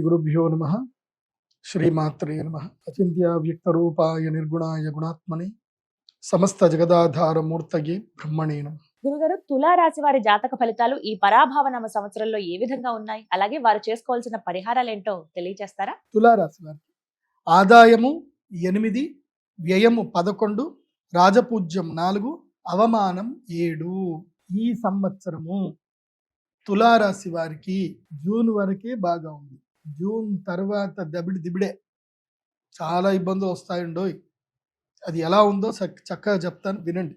గురుభ్యో నమ. శ్రీమాత్రే నమ. అచింత్య వ్యక్తరూపాయ నిర్గుణాయ గుణాత్మని సమస్త జగదాధార మూర్తయే బ్రహ్మణే నమః. గురుగారు, తులారాశి వారి జాతక ఫలితాలు ఈ పరాభవనామ సంవత్సరంలో ఏ విధంగా ఉన్నాయి, అలాగే వారు చేసుకోవాల్సిన పరిహారాలు ఏంటో తెలియజేస్తారా? తులారాశి వారికి ఆదాయము 8, వ్యయము 11, రాజపూజ్యం 4, అవమానం 7. ఈ సంవత్సరము తులారాశి వారికి జూన్ వరకే బాగా ఉంది. జూన్ తర్వాత దిబిడే చాలా ఇబ్బందులు వస్తాయండోయ్. అది ఎలా ఉందో చక్కగా చెప్తాను, వినండి.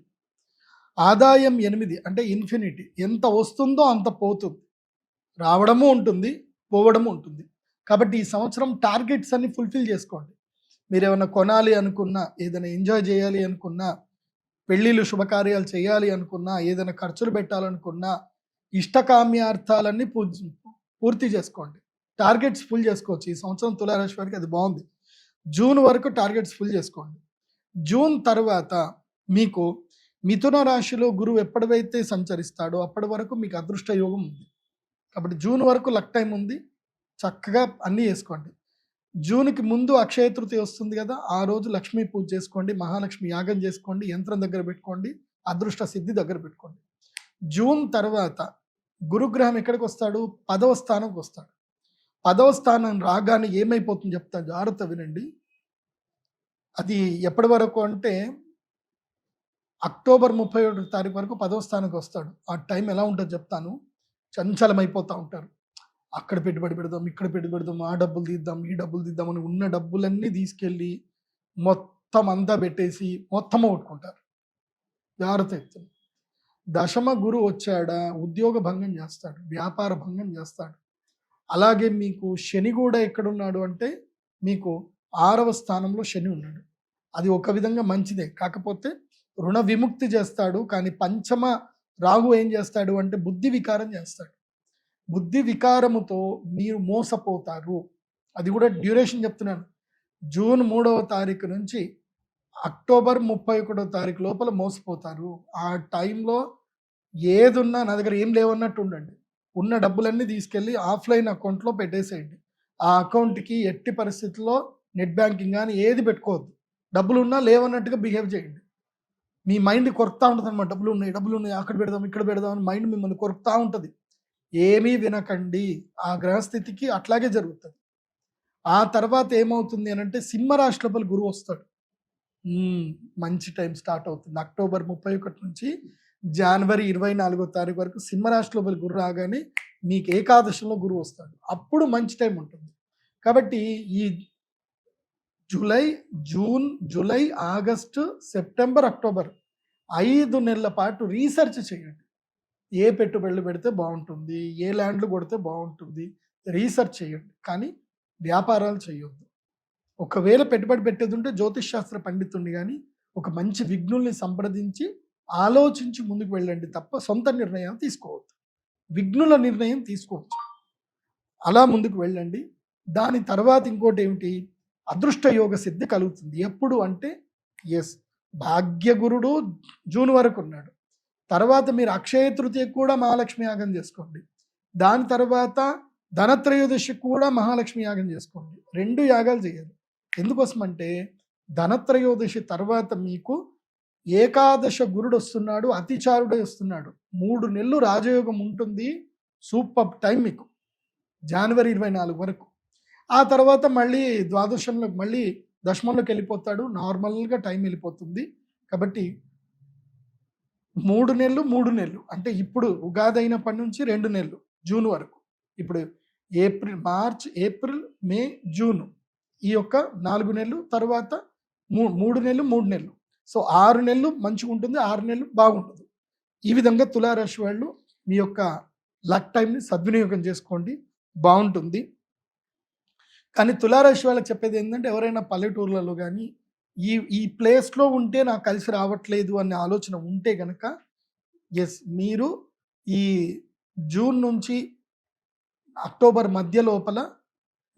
ఆదాయం 8 అంటే ఇన్ఫినిటీ, ఎంత వస్తుందో అంత పోతుంది, రావడము ఉంటుంది, పోవడము ఉంటుంది. కాబట్టి ఈ సంవత్సరం టార్గెట్స్ అన్ని ఫుల్ఫిల్ చేసుకోండి. మీరు ఏమైనా కొనాలి అనుకున్నా, ఏదైనా ఎంజాయ్ చేయాలి అనుకున్నా, పెళ్ళిళ్ళు శుభకార్యాలు చేయాలి అనుకున్నా, ఏదైనా ఖర్చులు పెట్టాలనుకున్నా, ఇష్టకామ్యార్థాలన్నీ పూర్తి చేసుకోండి. టార్గెట్స్ ఫుల్ చేసుకోవచ్చు ఈ సంవత్సరం. తులారాశి వారికి అది బాగుంది. జూన్ వరకు టార్గెట్స్ ఫుల్ చేసుకోండి. జూన్ తర్వాత మీకు మిథున రాశిలో గురువు ఎప్పటివైతే సంచరిస్తాడో అప్పటి వరకు మీకు అదృష్ట యోగం ఉంది. కాబట్టి జూన్ వరకు లక్ టైం ఉంది, చక్కగా అన్నీ చేసుకోండి. జూన్కి ముందు అక్షయ తృతీయ వస్తుంది కదా, ఆ రోజు లక్ష్మీ పూజ చేసుకోండి, మహాలక్ష్మి యాగం చేసుకోండి, యంత్రం దగ్గర పెట్టుకోండి, అదృష్ట సిద్ధి దగ్గర పెట్టుకోండి. జూన్ తర్వాత గురుగ్రహం ఎక్కడికి వస్తాడు? 10వ స్థానంకి వస్తాడు. 10వ స్థానం రాగానే ఏమైపోతుంది చెప్తాను, జాగ్రత్త వినండి. అది ఎప్పటి వరకు అంటే అక్టోబర్ 31వ తారీఖు వరకు 10వ స్థానానికి వస్తాడు. ఆ టైం ఎలా ఉంటుందో చెప్తాను. చంచలమైపోతూ ఉంటారు. అక్కడ పెట్టుబడి పెడదాం, ఇక్కడ పెట్టుబడి పెడదాం, ఆ డబ్బులు తీద్దాం, ఈ డబ్బులు తీద్దాం అని ఉన్న డబ్బులన్నీ తీసుకెళ్ళి మొత్తం అంతా పెట్టేసి మొత్తం కొట్టుకుంటారు. జాగ్రత్త చెప్తాను. దశమ గురు వచ్చాడా, ఉద్యోగ భంగం చేస్తాడు, వ్యాపార భంగం చేస్తాడు. అలాగే మీకు శని కూడా ఎక్కడున్నాడు అంటే మీకు 6వ స్థానంలో శని ఉన్నాడు. అది ఒక విధంగా మంచిదే, కాకపోతే రుణ విముక్తి చేస్తాడు. కానీ పంచమ రాహు ఏం చేస్తాడు అంటే బుద్ధి వికారం చేస్తాడు. బుద్ధి వికారముతో మీరు మోసపోతారు. అది కూడా డ్యూరేషన్ చెప్తున్నాను. జూన్ 3వ తారీఖు నుంచి అక్టోబర్ 31వ తారీఖు లోపల మోసపోతారు. ఆ టైంలో ఏదున్నా నా దగ్గర ఏం లేవన్నట్టు ఉండండి. ఉన్న డబ్బులన్నీ తీసుకెళ్ళి ఆఫ్లైన్ అకౌంట్లో పెట్టేసేయండి. ఆ అకౌంట్కి ఎట్టి పరిస్థితుల్లో నెట్ బ్యాంకింగ్ కానీ ఏది పెట్టుకోవద్దు. డబ్బులు ఉన్నా లేవన్నట్టుగా బిహేవ్ చేయండి. మీ మైండ్ కొరుకుతూ ఉంటుంది అనమాట. డబ్బులు ఉన్నాయి, అక్కడ పెడదాం, ఇక్కడ పెడదాం అని మైండ్ మిమ్మల్ని కొరుకుతూ ఉంటుంది. ఏమీ వినకండి. ఆ గ్రహస్థితికి అట్లాగే జరుగుతుంది. ఆ తర్వాత ఏమవుతుంది అని అంటే సింహరాశి లోపల గురువు వస్తాడు. మంచి టైం స్టార్ట్ అవుతుంది. అక్టోబర్ 31 నుంచి జనవరి 24వ తారీఖు వరకు సింహరాశి లోపల గురు రాగానే మీకు ఏకాదశంలో గురువు వస్తాడు. అప్పుడు మంచి టైం ఉంటుంది. కాబట్టి ఈ June, July, August, September, October 5 నెలల పాటు రీసెర్చ్ చేయండి. ఏ పెట్టుబడులు పెడితే బాగుంటుంది, ఏ ల్యాండ్లు కొడితే బాగుంటుంది, రీసెర్చ్ చేయండి. కానీ వ్యాపారాలు చేయొద్దు. ఒకవేళ పెట్టుబడి పెట్టేది ఉంటే జ్యోతిష్ శాస్త్ర పండితుడిని కానీ ఒక మంచి విఘ్నుల్ని సంప్రదించి ఆలోచించి ముందుకు వెళ్ళండి తప్ప సొంత నిర్ణయం తీసుకోవద్దు. విఘ్నుల నిర్ణయం తీసుకోవచ్చు. అలా ముందుకు వెళ్ళండి. దాని తర్వాత ఇంకోటి ఏమిటి, అదృష్ట యోగ సిద్ధి కలుగుతుంది. ఎప్పుడు అంటే భాగ్యగురుడు జూన్ వరకు ఉన్నాడు. తర్వాత మీరు అక్షయ తృతీయ కూడా మహాలక్ష్మి యాగం చేసుకోండి. దాని తర్వాత ధనత్రయోదశి కూడా మహాలక్ష్మి యాగం చేసుకోండి. 2 యాగాలు చేయాలి. ఎందుకోసం అంటే ధనత్రయోదశి తర్వాత మీకు ఏకాదశ గురుడు వస్తున్నాడు, అతిచారుడే వస్తున్నాడు. 3 నెలలు రాజయోగం ఉంటుంది. సూపర్ టైం మీకు జనవరి 24 వరకు. ఆ తర్వాత మళ్ళీ ద్వాదశంలో మళ్ళీ దశమంలోకి వెళ్ళిపోతాడు. నార్మల్గా టైం వెళ్ళిపోతుంది. కాబట్టి 3 నెలలు అంటే ఇప్పుడు ఉగాది అయినప్పటి నుంచి 2 నెలలు జూన్ వరకు. ఇప్పుడు మార్చ్, ఏప్రిల్, మే, జూన్ ఈ యొక్క 4 నెలలు, తర్వాత 3 నెలలు. సో 6 నెలలు మంచిగా ఉంటుంది, 6 నెలలు బాగుంటుంది. ఈ విధంగా తులారాశి వాళ్ళు మీ యొక్క లక్ టైంని సద్వినియోగం చేసుకోండి, బాగుంటుంది. కానీ తులారాశి వాళ్ళకి చెప్పేది ఏంటంటే ఎవరైనా పల్లెటూర్లలో కానీ ఈ ప్లేస్లో ఉంటే నాకు కలిసి రావట్లేదు అనే ఆలోచన ఉంటే కనుక మీరు ఈ జూన్ నుంచి అక్టోబర్ మధ్య లోపల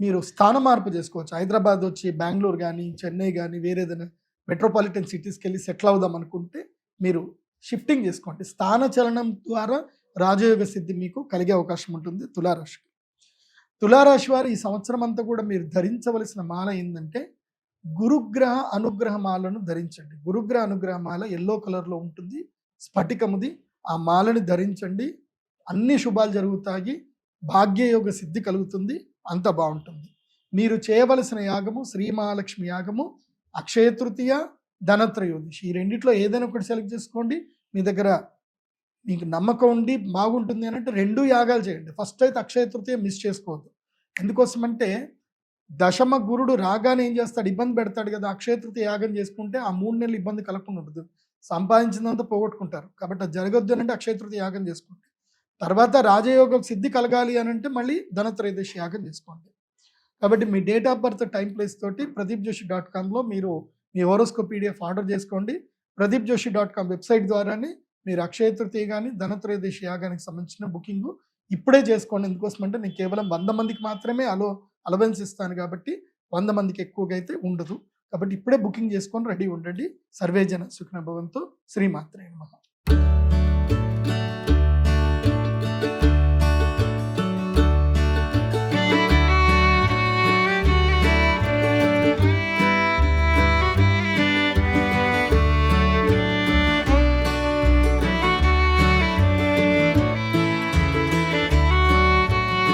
మీరు స్థాన మార్పు చేసుకోవచ్చు. హైదరాబాద్ వచ్చి బెంగళూరు కానీ, చెన్నై కానీ, వేరేదైనా మెట్రోపాలిటన్ సిటీస్కి వెళ్ళి సెటిల్ అవుదాం అనుకుంటే మీరు షిఫ్టింగ్ చేసుకోండి. స్థాన చలనం ద్వారా రాజయోగ సిద్ధి మీకు కలిగే అవకాశం ఉంటుంది తులారాశికి. తులారాశి వారు ఈ సంవత్సరం అంతా కూడా మీరు ధరించవలసిన మాల ఏంటంటే గురుగ్రహ అనుగ్రహ మాలను ధరించండి. గురుగ్రహ అనుగ్రహ మాల ఎల్లో కలర్లో ఉంటుంది, స్ఫటికముది. ఆ మాలని ధరించండి, అన్ని శుభాలు జరుగుతాయి, భాగ్యయోగ సిద్ధి కలుగుతుంది, అంత బాగుంటుంది. మీరు చేయవలసిన యాగము శ్రీ మహాలక్ష్మి యాగము, అక్షయ తృతీయ, ధనత్రయోదశి. ఈ రెండిట్లో ఏదైనా ఒకటి సెలెక్ట్ చేసుకోండి. మీ దగ్గర మీకు నమ్మకం ఉండి బాగుంటుంది అని అంటే 2 యాగాలు చేయండి. ఫస్ట్ అయితే అక్షయ తృతీయ మిస్ చేసుకోవద్దు. ఎందుకోసమంటే దశమ గురుడు రాగానే ఏం చేస్తాడు, ఇబ్బంది పెడతాడు కదా. అక్షయ తృతీయ యాగం చేసుకుంటే ఆ 3 నెలలు ఇబ్బంది కలగకుండా ఉంటుంది, సంపాదించినంత పోగొట్టుకుంటారు. కాబట్టి అది జరగొద్దు అని అంటే అక్షయ తృతీయ యాగం చేసుకోండి. తర్వాత రాజయోగ సిద్ధి కలగాలి అని అంటే మళ్ళీ ధనత్రయోదశి యాగం చేసుకోండి. కాబట్టి మీ date of birth, time, place తోటి pradeepjoshi.comలో మీరు మీ హోరోస్కోప్ PDF ఆర్డర్ చేసుకోండి. pradeepjoshi.com వెబ్సైట్ ద్వారానే మీరు అక్షయ తృతీయ కానీ ధనత్రయోదశి యాగానికి సంబంధించిన బుకింగ్ ఇప్పుడే చేసుకోండి. ఎందుకోసం అంటే నేను కేవలం 100 మందికి మాత్రమే అలవెన్స్ ఇస్తాను కాబట్టి 100 మందికి ఎక్కువగా అయితే ఉండదు. కాబట్టి ఇప్పుడే బుకింగ్ చేసుకొని రెడీ ఉండండి. సర్వేజన సుఖినో భవంతు. శ్రీమాత్రే నమః.